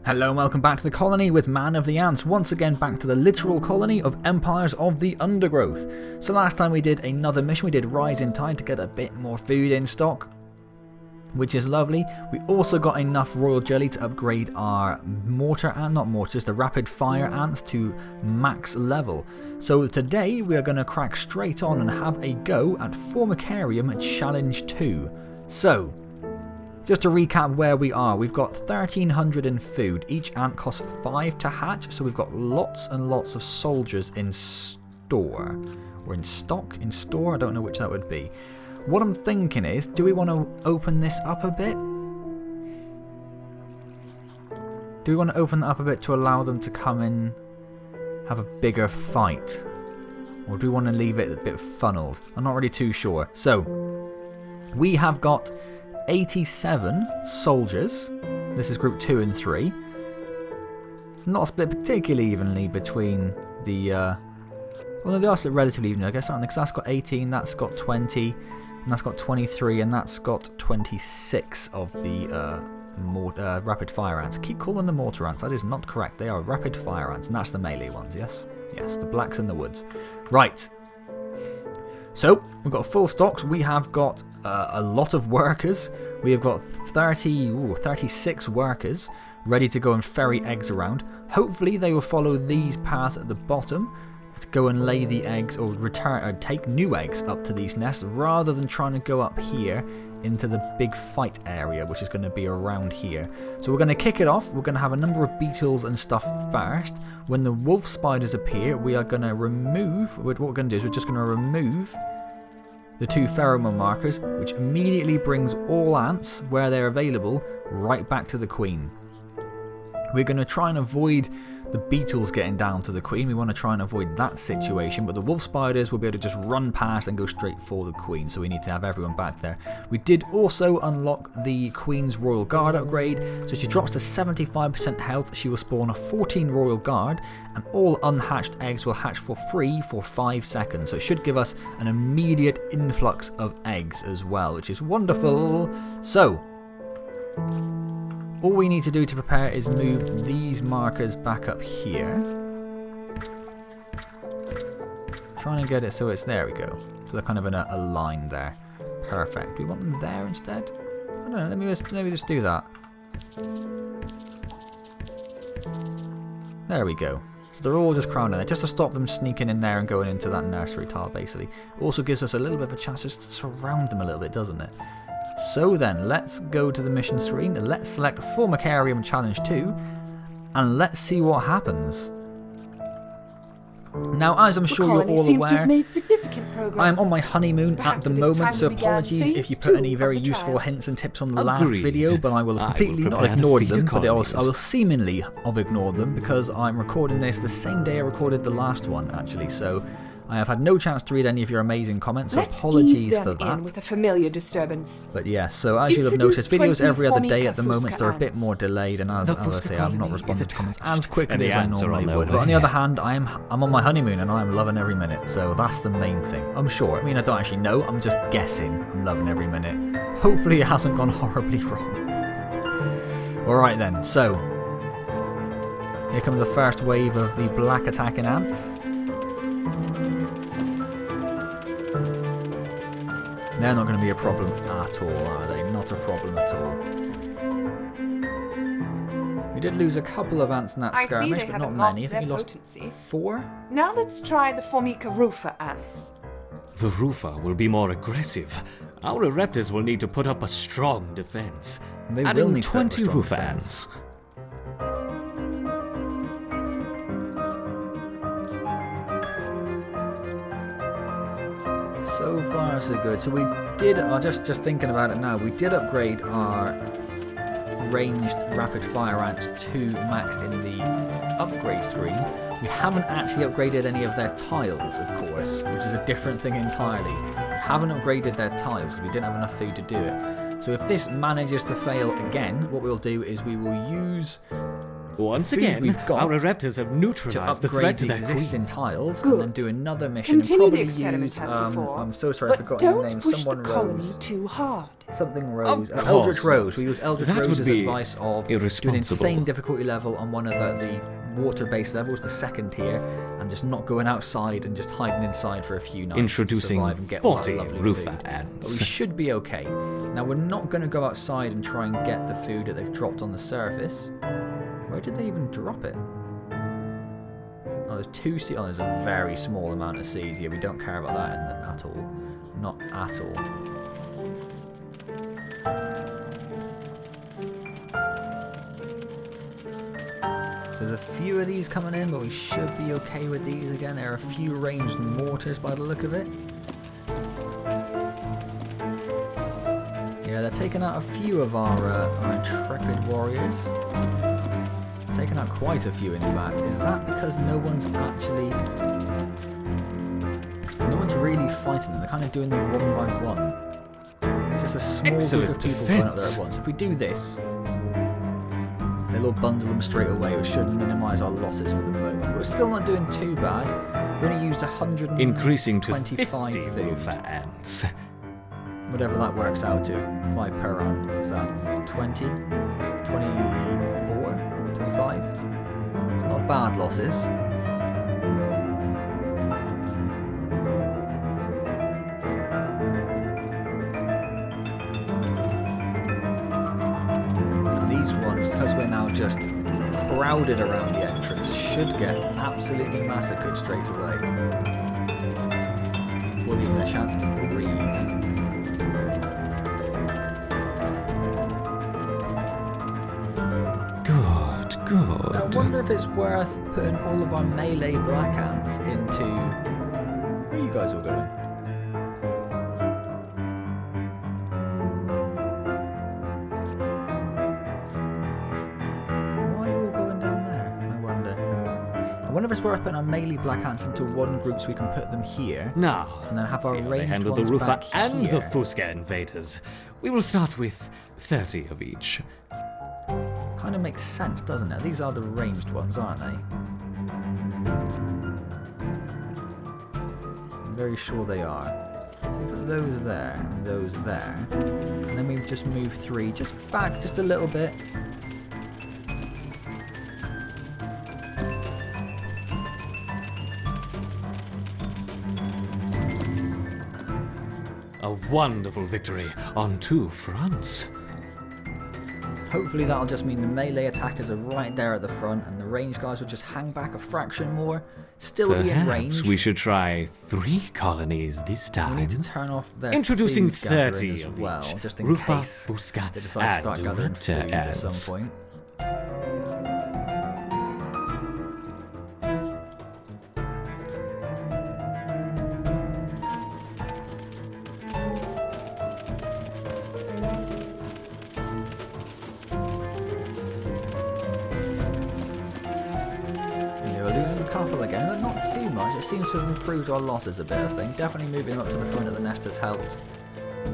Hello and welcome back to the colony with Man of the Antz, once again back to the literal colony of Empires of the Undergrowth. So last time we did another mission, we did Rise in Tide to get a bit more food in stock, which is lovely. We also got enough royal jelly to upgrade our just the rapid fire ants to max level. So today we are going to crack straight on and have a go at Formicarium Challenge 2. So, just to recap where we are, we've got 1,300 in food. Each ant costs 5 to hatch, so we've got lots and lots of soldiers in store. Or in stock? In store? I don't know which that would be. What I'm thinking is, do we want to open this up a bit? Do we want to open that up a bit to allow them to come in, have a bigger fight? Or do we want to leave it a bit funneled? I'm not really too sure. So, we have got 87 soldiers. This is group 2 and 3. Not split particularly evenly between the... well, no, they are split relatively evenly, I guess, aren't they? Because that's got 18, that's got 20, and that's got 23, and that's got 26 of the rapid fire ants. I keep calling them mortar ants. That is not correct. They are rapid fire ants, and that's the melee ones, yes? Yes, the blacks in the woods. Right. So, we've got full stocks. We have got a lot of workers. We have got 36 workers ready to go and ferry eggs around. Hopefully they will follow these paths at the bottom to go and lay the eggs or take new eggs up to these nests rather than trying to go up here into the big fight area, which is going to be around here. So we're going to kick it off. We're going to have a number of beetles and stuff first. When the wolf spiders appear, we are going to remove, what we're going to do is we're just going to remove the 2 pheromone markers, which immediately brings all ants, where they're available, right back to the queen. We're going to try and avoid the beetles getting down to the queen. We want to try and avoid that situation, but the wolf spiders will be able to just run past and go straight for the queen, so we need to have everyone back there. We did also unlock the queen's royal guard upgrade, so she drops to 75% health. She will spawn a 14 royal guard, and all unhatched eggs will hatch for free for 5 seconds, so it should give us an immediate influx of eggs as well, which is wonderful. So, all we need to do to prepare is move these markers back up here. Trying to get it so it's, there we go. So they're kind of in a line there. Perfect. Do we want them there instead? I don't know, let me just do that. There we go. So they're all just crammed in there, just to stop them sneaking in there and going into that nursery tile, basically. Also gives us a little bit of a chance just to surround them a little bit, doesn't it? So then, let's go to the mission screen, let's select Formicarium Challenge 2, and let's see what happens. Now, as I'm sure you're all aware, I'm on my honeymoon at the moment, so apologies if you put any very useful hints and tips on the last video, but I will have completely not ignored them, but I will seemingly have ignored them, because I'm recording this the same day I recorded the last one, actually, so I have had no chance to read any of your amazing comments, so apologies for that. With a familiar disturbance. But yes, so as you'll have noticed, videos every other day at the moment, so they're a bit more delayed, and as I say, I'm not responding to comments as quickly as I normally would. But on the other hand, I'm on my honeymoon, and I'm loving every minute, so that's the main thing. I'm sure. I mean, I don't actually know, I'm just guessing I'm loving every minute. Hopefully it hasn't gone horribly wrong. Alright then, so here comes the first wave of the black attacking ants. They're not going to be a problem at all, are they? Not a problem at all. We did lose a couple of ants in that skirmish, but not many. I think we lost 4. Now let's try the Formica rufa ants. The rufa will be more aggressive. Our raptors will need to put up a strong defense. They Adding will need 20 to rufa ants. So far, so good. So we did, just thinking about it now, we did upgrade our ranged rapid fire ants to max in the upgrade screen. We haven't actually upgraded any of their tiles, of course, which is a different thing entirely. We haven't upgraded their tiles because we didn't have enough food to do it. So if this manages to fail again, what we'll do is we will use Once food again, we've got our raptors have to neutralized the threat upgrade to the their existing queen. tiles Good. and then do another mission Continue and the probably experiment use as before. I'm so sorry I But forgot your don't name. push Someone the colony Rose. too hard. Something Rose. Of Eldritch course Rose. not. We use Eldritch That would Rose's be advice of doing irresponsible. insane difficulty level on one of the water-based levels, the second tier, and just not going outside and just hiding inside for a few nights Introducing to survive and get all that 40 lovely Rufa food. But ants. we should be okay. Now we're not going to go outside and try and get the food that they've dropped on the surface. Where did they even drop it? Oh, there's 2 seeds. Oh, there's a very small amount of seeds. Yeah, we don't care about that at all. Not at all. So there's a few of these coming in, but we should be okay with these. Again, there are a few ranged mortars by the look of it. Yeah, they're taking out a few of our intrepid warriors. Taking out quite a few, in fact. Is that because no one's really fighting them? They're kind of doing them one by one. It's just a small Excellent group of people going up there defense. at once. If we do this, they'll all bundle them straight away, which should minimise our losses for the moment. But we're still not doing too bad. We only used 125 Increasing to 50 food. Rufa ants. Whatever that works out to. 5 per ant. What's that? 20? 24? 25? It's not bad losses. And these ones, because we're now just crowded around the entrance, should get absolutely massacred straight away. Or even a chance to breathe. Good. I wonder if it's worth putting all of our melee black ants into... Where are you guys all going? Why are you all going down there? I wonder if it's worth putting our melee black ants into one group so we can put them here. Now, And then have let's our see how they ranged handle the ones Rufa back and the here. Fusca invaders. We will start with 30 of each. Kind of makes sense, doesn't it? These are the ranged ones, aren't they? I'm very sure they are. So we put those there, and those there. And then we just move 3 just back just a little bit. A wonderful victory on 2 fronts. Hopefully that'll just mean the melee attackers are right there at the front and the ranged guys will just hang back a fraction more, still be in range. Perhaps we should try 3 colonies this We time. need to turn off their Introducing food gathering 30 as of well, each. just in Rufa, case Fusca, they decide to start and gathering Raptor food at ants. some point. We're losing a couple again, but not too much. It seems to have improved our losses a bit, I think. Definitely moving them up to the front of the nest has helped.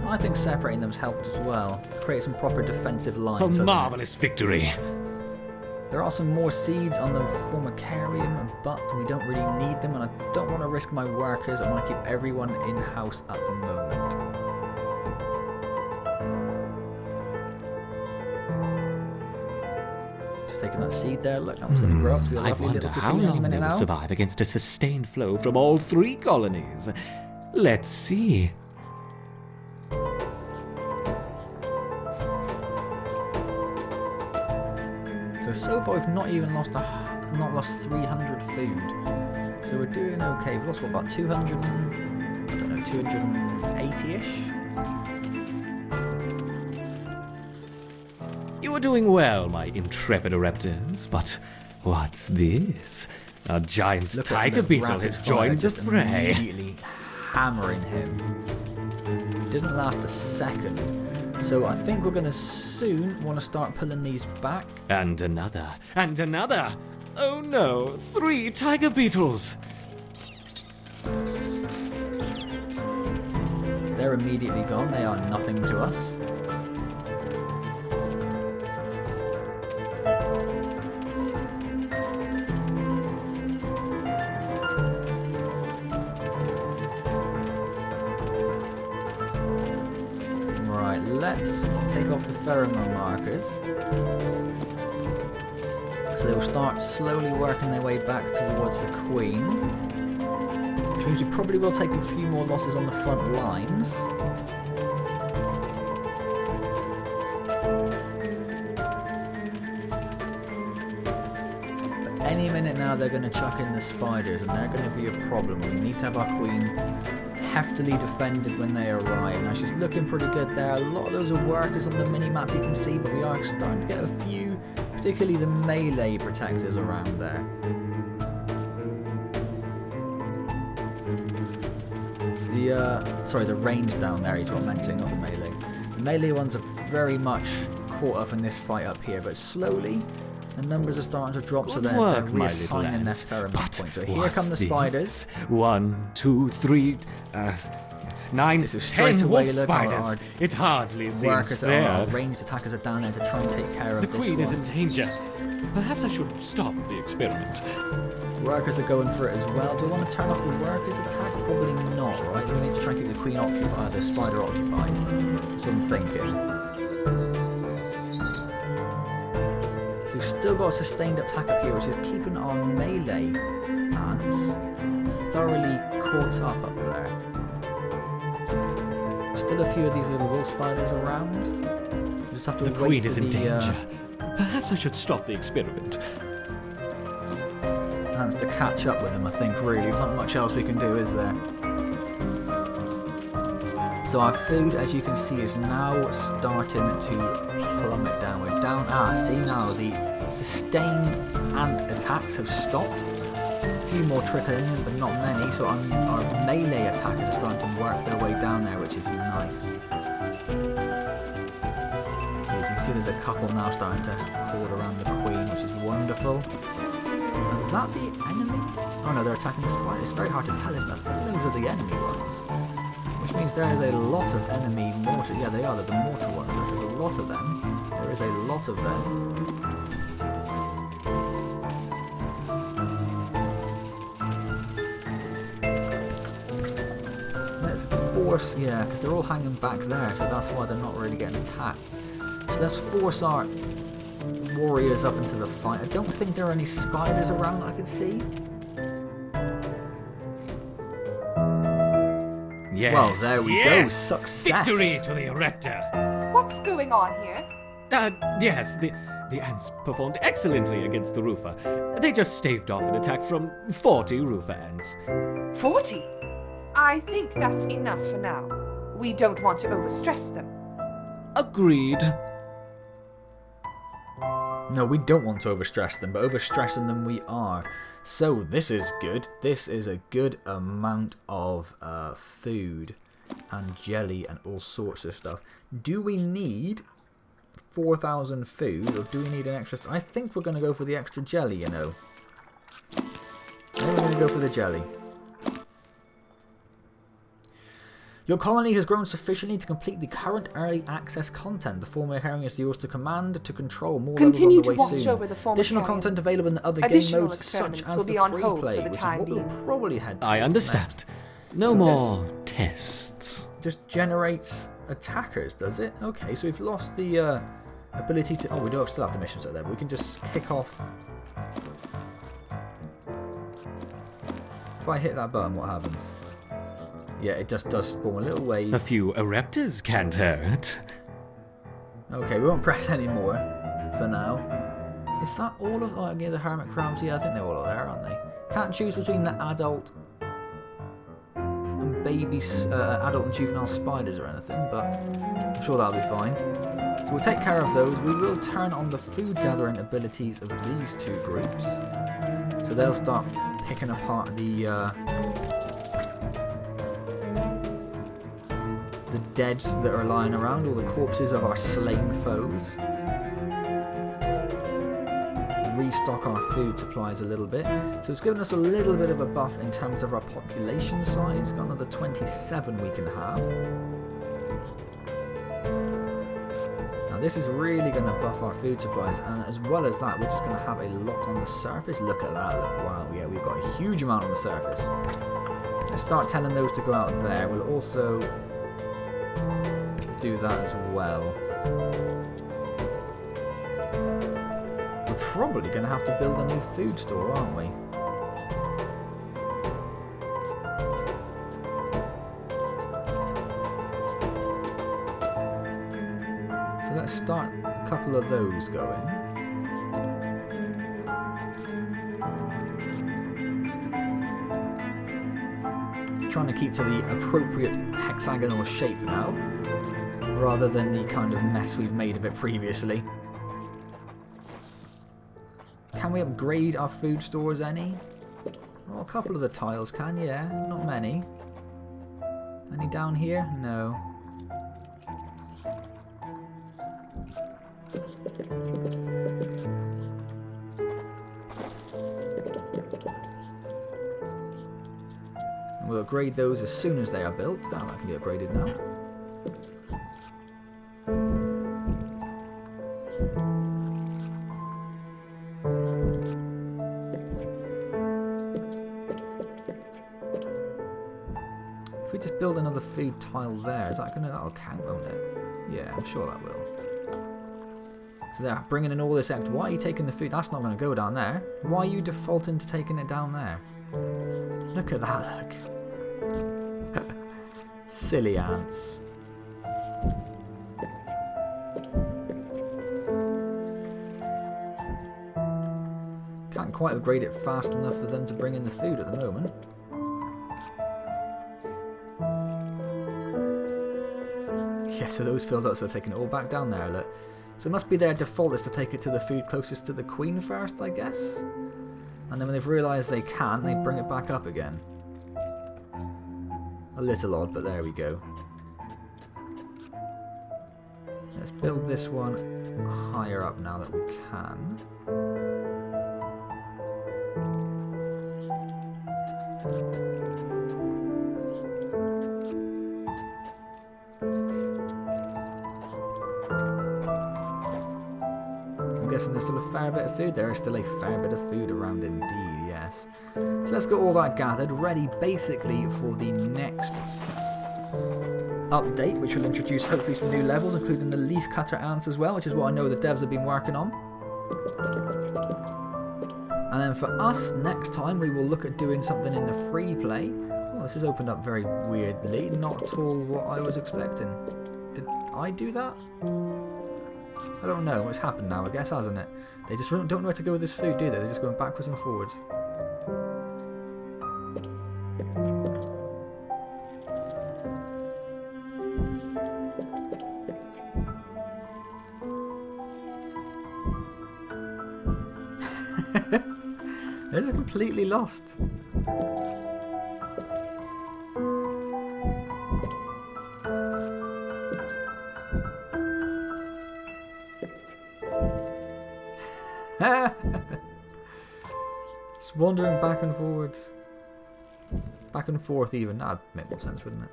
I think separating them's helped as well. Create some proper defensive lines, A hasn't it? marvelous victory. There are some more seeds on the formicarium, but we don't really need them, and I don't want to risk my workers. I want to keep everyone in-house at the moment. Just taking that seed there. Look, that one's going to grow up to be a I lovely wonder little how cocoon any long they minute will now. survive against a sustained flow from all 3 colonies. Let's see. So far we've not even lost 300 food. So we're doing okay. We've lost what, about 200 and, I don't know, 280-ish? You are doing well, my intrepid raptors, but what's this? A giant Look at tiger the beetle rapid has fire, joined the just fray. immediately hammering him. Didn't last a second. So I think we're going to soon want to start pulling these back. And another, and another. Oh no, 3 tiger beetles. They're immediately gone. They are nothing to us. Alright, let's take off the pheromone markers. So they will start slowly working their way back towards the Queen. Which means we probably will take a few more losses on the front lines. But any minute now they're going to chuck in the spiders and they're going to be a problem. We need to have our Queen heftily defended when they arrive. Now she's looking pretty good there. A lot of those are workers on the mini-map you can see, but we are starting to get a few, particularly the melee protectors around there. The range down there is what I meant to, not the melee. The melee ones are very much caught up in this fight up here, but slowly the numbers are starting to drop, so they're reassigning their pheromone points. So here come the spiders. 1, 2, 3, 9, So 10 away, wolf look, spiders. It hardly seems Workers fair. our ranged attackers are down there to try and take care of The this Queen is one. in danger. Perhaps I should stop the experiment. Workers are going for it as well. Do we want to turn off the workers' attack? Probably not, right? We need to try and keep the Queen occupied, the spider occupied. That's what I'm thinking. So we've still got a sustained attack up here, which is keeping our melee ants thoroughly caught up there. Still a few of these little wolf spiders around. We just have to The wait Queen for is in danger. Perhaps I should stop the experiment. Ants to catch up with them, I think, really. There's not much else we can do, is there? So our food, as you can see, is now starting to plummet down. We're down. See now, the sustained ant attacks have stopped. A few more trickling in, but not many. So our melee attackers are starting to work their way down there, which is nice. So as you can see, there's a couple now starting to hoard around the Queen, which is wonderful. Is that the enemy? Oh no, they're attacking the spiders. It's very hard to tell, isn't it? I think those are the enemy ones. Which means there is a lot of enemy mortar. Yeah, they are. They're the mortar ones. There's a lot of them. There is a lot of them. Let's force... Yeah, because they're all hanging back there, so that's why they're not really getting attacked. So let's force our warriors up into the fight. I don't think there are any spiders around that I can see. Yes, Well, there we go. Success. Victory to the Erector. What's going on here? Yes, the ants performed excellently against the roofer. They just staved off an attack from 40 roofer ants. 40? I think that's enough for now. We don't want to overstress them. Agreed. No, we don't want to overstress them, but overstressing them we are. So this is good. This is a good amount of food and jelly and all sorts of stuff. Do we need 4,000 food, or do we need an extra? I think we're going to go for the extra jelly, you know. I think we're going to go for the jelly. Your colony has grown sufficiently to complete the current early access content. The former herring is yours to command, to control. More Continue levels on the to way watch soon. over the former Additional herring. content available in the other Additional game modes, such experiments as will the be on free hold play, for the which time is what being. we'll probably head to. I understand. No So more tests. Just generates attackers, does it? Okay, so we've lost the ability to... Oh, we do still have the missions out there, but we can just kick off... If I hit that button, what happens? Yeah, it just does spawn a little wave. A few Ereptors can't hurt. Okay, we won't press any more for now. Is that all of... Oh, yeah, the hermit crabs. Yeah, I think they're all there, aren't they? Can't choose between the adult and baby... adult and juvenile spiders or anything, but I'm sure that'll be fine. So we'll take care of those. We will turn on the food gathering abilities of these two groups. So they'll start picking apart the deads that are lying around, all the corpses of our slain foes. Restock our food supplies a little bit. So it's given us a little bit of a buff in terms of our population size. Got another 27 we can have. Now this is really going to buff our food supplies, and as well as that, we're just going to have a lot on the surface. Look at that. Look, wow, yeah, we've got a huge amount on the surface. Let's start telling those to go out there. We'll also do that as well. We're probably going to have to build a new food store, aren't we? So let's start a couple of those going. Trying to keep to the appropriate hexagonal shape now, rather than the kind of mess we've made of it previously. Can we upgrade our food stores any? Well, a couple of the tiles can, yeah, not many. Any down here? No. We'll upgrade those as soon as they are built. Oh, that can be upgraded now. If we just build another food tile there, is that that'll count, won't it? Yeah, I'm sure that will. So they're bringing in all this extra. Why are you taking the food? That's not going to go down there. Why are you defaulting to taking it down there? Look at that, look. Silly ants. Can't quite upgrade it fast enough for them to bring in the food at the moment. Yeah, so those filled up, so they're taking it all back down there, look. So it must be their default is to take it to the food closest to the queen first, I guess? And then when they've realised they can't, they bring it back up again. A little odd, but there we go. Let's build this one higher up now that we can. I'm guessing there's still a fair bit of food. There is still a fair bit of food around indeed, yes. So let's get all that gathered, ready basically for the next update, which will introduce hopefully some new levels, including the leaf cutter ants as well, which is what I know the devs have been working on. And then for us, next time we will look at doing something in the free play. Oh, this has opened up very weirdly, not at all what I was expecting. Did I do that? I don't know, it's happened now I guess, hasn't it? They just don't know where to go with this food, do they? They're just going backwards and forwards. This is completely lost. Just wandering back and forwards. Back and forth even. That'd make more sense, wouldn't it?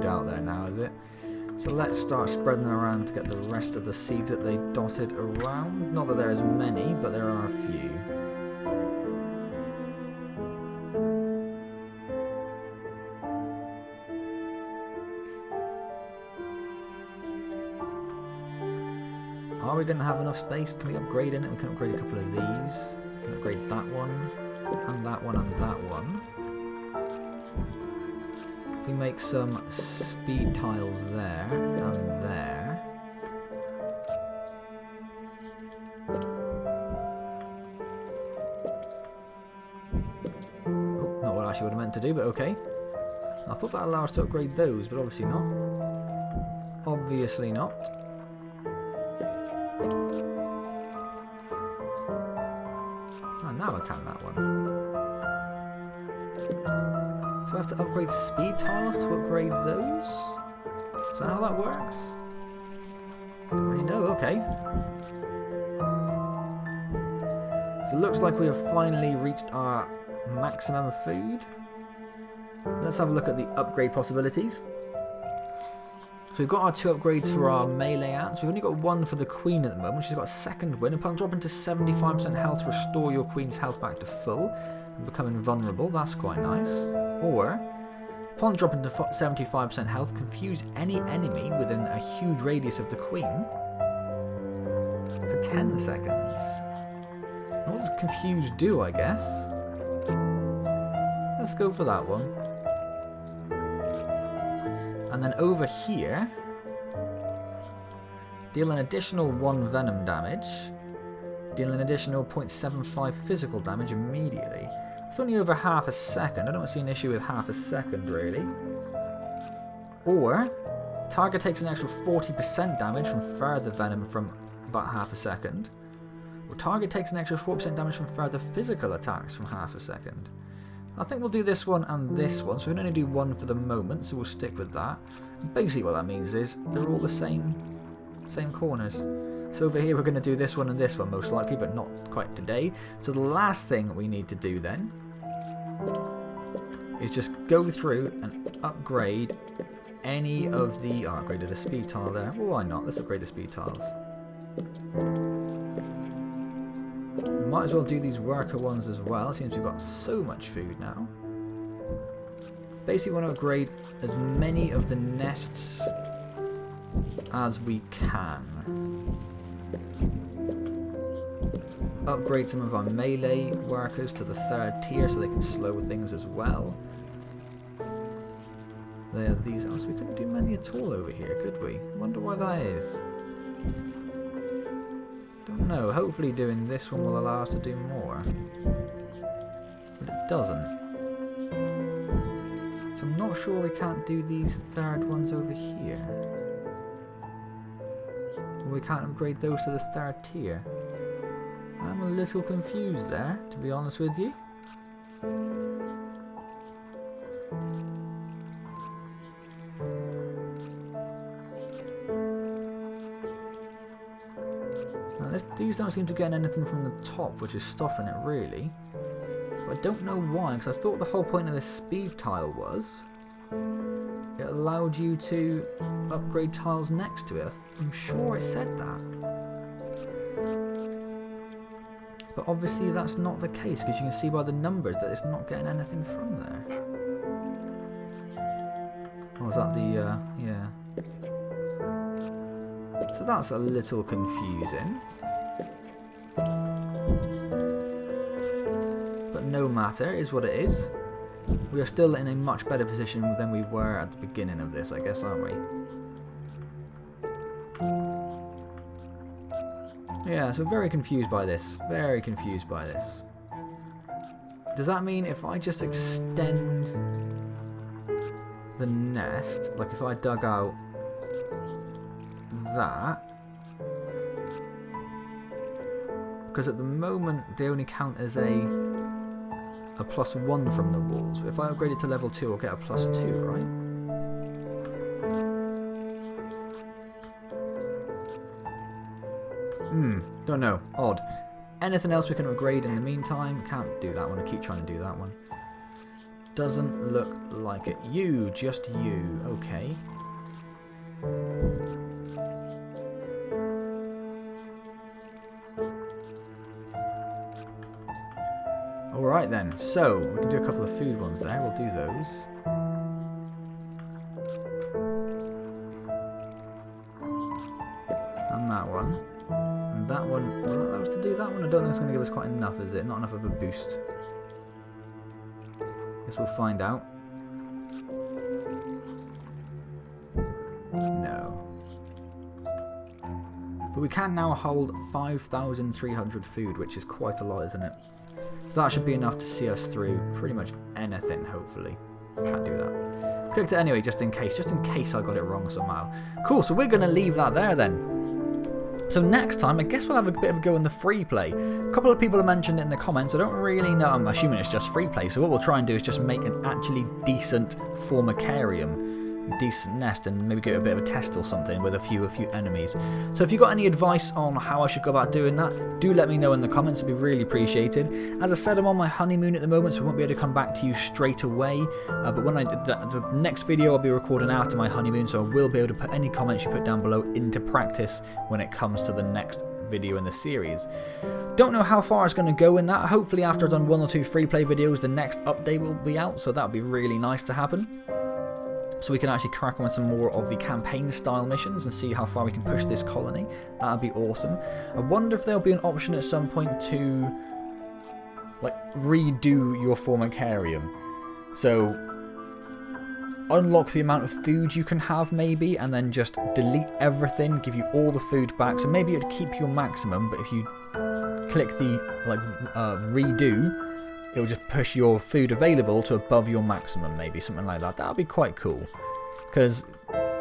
Out there now, is it? So let's start spreading around to get the rest of the seeds that they dotted around. Not that there are as many, but there are a few. Are we going to have enough space? Can we upgrade in it? We can upgrade a couple of these. We can upgrade that one, and that one, and that one. We make some speed tiles there and there. Oh, not what I actually would have meant to do, but okay. I thought that allowed us to upgrade those, but obviously not. Obviously not. Oh, now I can that one. So I have to upgrade speed tiles to upgrade those? Is that how that works? Don't really know, okay. So it looks like we have finally reached our maximum of food. Let's have a look at the upgrade possibilities. So we've got our 2 upgrades for our melee ants. We've only got 1 for the queen at the moment. She's got a second win. Upon dropping to 75% health, restore your queen's health back to full and become invulnerable. That's quite nice. Or, upon dropping to 75% health, confuse any enemy within a huge radius of the queen for 10 seconds. What does confuse do, I guess? Let's go for that one. And then over here, deal an additional 1 venom damage, deal an additional 0.75 physical damage immediately. It's only over half a second. I don't see an issue with half a second, really. Or, target takes an extra 40% damage from further venom from about half a second. Or target takes an extra 4% damage from further physical attacks from half a second. I think we'll do this one and this one, so we can only do 1 for the moment, so we'll stick with that. And basically what that means is they're all the same corners. So over here we're going to do this one and this one most likely, but not quite today. So the last thing we need to do then is just go through and upgrade any of the... Oh, I upgraded a speed tile there. Well, why not? Let's upgrade the speed tiles. Might as well do these worker ones as well. Seems we've got so much food now. Basically want to upgrade as many of the nests as we can. Upgrade some of our melee workers to the 3rd tier so they can slow things as well. There are these. Oh, so we couldn't do many at all over here, could we? Wonder why that is. Don't know. Hopefully doing this one will allow us to do more. But it doesn't. So I'm not sure we can't do these 3rd ones over here. We can't upgrade those to the 3rd tier. I'm a little confused there, to be honest with you. Now, these don't seem to get anything from the top, which is stopping it really. But I don't know why, because I thought the whole point of this speed tile was it allowed you to upgrade tiles next to it. I'm sure it said that. But obviously that's not the case, because you can see by the numbers that it's not getting anything from there. Oh, is that the, yeah. So that's a little confusing. But no matter, is what it is. We are still in a much better position than we were at the beginning of this, I guess, aren't we? Yeah, so very confused by this. Very confused by this. Does that mean if I just extend the nest, like if I dug out that, because at the moment they only count as a +1 from the walls. But if I upgrade it to level 2, I'll get a +2, right? Don't know. Odd. Anything else we can upgrade in the meantime? Can't do that one. I keep trying to do that one. Doesn't look like it. You, just you. Okay. Alright then. So, we can do a couple of food ones there. We'll do those. And that one. And that one, will that allow us to do that one? I don't think it's going to give us quite enough, is it? Not enough of a boost. Guess we'll find out. No. But we can now hold 5,300 food, which is quite a lot, isn't it? So that should be enough to see us through pretty much anything, hopefully. Can't do that. Clicked it anyway, just in case I got it wrong somehow. Cool, so we're going to leave that there then. So next time, I guess we'll have a bit of a go in the free play. A couple of people have mentioned it in the comments. I don't really know. I'm assuming it's just free play. So what we'll try and do is just make an actually decent formicarium. decent nest and maybe get a bit of a test or something with a few enemies. So if you've got any advice on how I should go about doing that, do let me know in the comments. It'd be really appreciated. As I said, I'm on my honeymoon at the moment, so I won't be able to come back to you straight away. But when the next video I'll be recording after my honeymoon, so I will be able to put any comments you put down below into practice when it comes to the next video in the series. Don't know how far it's going to go in that. Hopefully after I've done 1 or 2 free play videos, the next update will be out, so that would be really nice to happen. So we can actually crack on with some more of the campaign style missions and see how far we can push this colony. That would be awesome. I wonder if there'll be an option at some point to like redo your formicarium. So unlock the amount of food you can have maybe, and then just delete everything, give you all the food back. So maybe it'd keep your maximum, but if you click the redo, it'll just push your food available to above your maximum, maybe something like that. That would be quite cool, because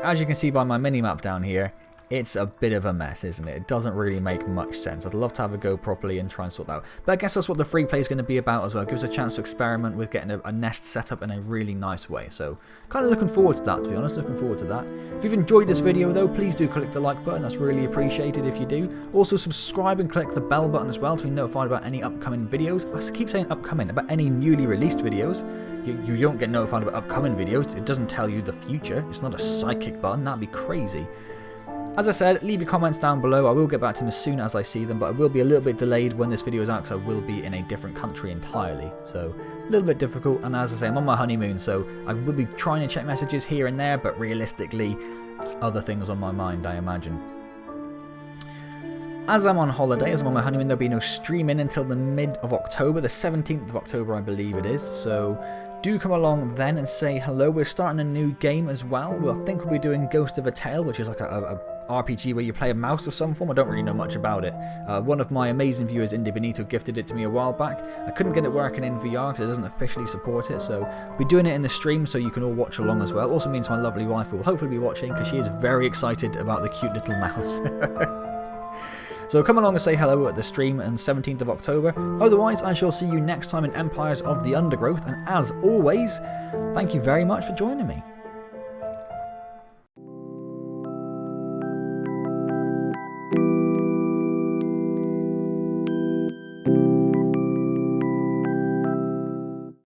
as you can see by my mini-map down here, it's a bit of a mess, isn't it? It doesn't really make much sense. I'd love to have a go properly and try and sort that out. But I guess that's what the free play is going to be about as well. It gives us a chance to experiment with getting a nest set up in a really nice way. So kind of looking forward to that, to be honest. Looking forward to that. If you've enjoyed this video though, please do click the like button. That's really appreciated if you do. Also subscribe and click the bell button as well to be notified about any upcoming videos. I keep saying upcoming, about any newly released videos. You don't get notified about upcoming videos. It doesn't tell you the future. It's not a psychic button. That'd be crazy. As I said, leave your comments down below. I will get back to them as soon as I see them, but I will be a little bit delayed when this video is out because I will be in a different country entirely. So, a little bit difficult, and as I say, I'm on my honeymoon, so I will be trying to check messages here and there, but realistically, other things on my mind, I imagine. As I'm on holiday, as I'm on my honeymoon, there'll be no streaming until the mid of October, the 17th of October I believe it is, so do come along then and say hello. We're starting a new game as well. I think we'll be doing Ghost of a Tale, which is like a RPG where you play a mouse of some form. I don't really know much about it. One of my amazing viewers, Indy Benito, gifted it to me a while back. I couldn't get it working in VR because it doesn't officially support it, so we'll be doing it in the stream so you can all watch along as well. Also means my lovely wife will hopefully be watching because she is very excited about the cute little mouse. So come along and say hello at the stream on 17th of October. Otherwise, I shall see you next time in Empires of the Undergrowth, and as always, thank you very much for joining me.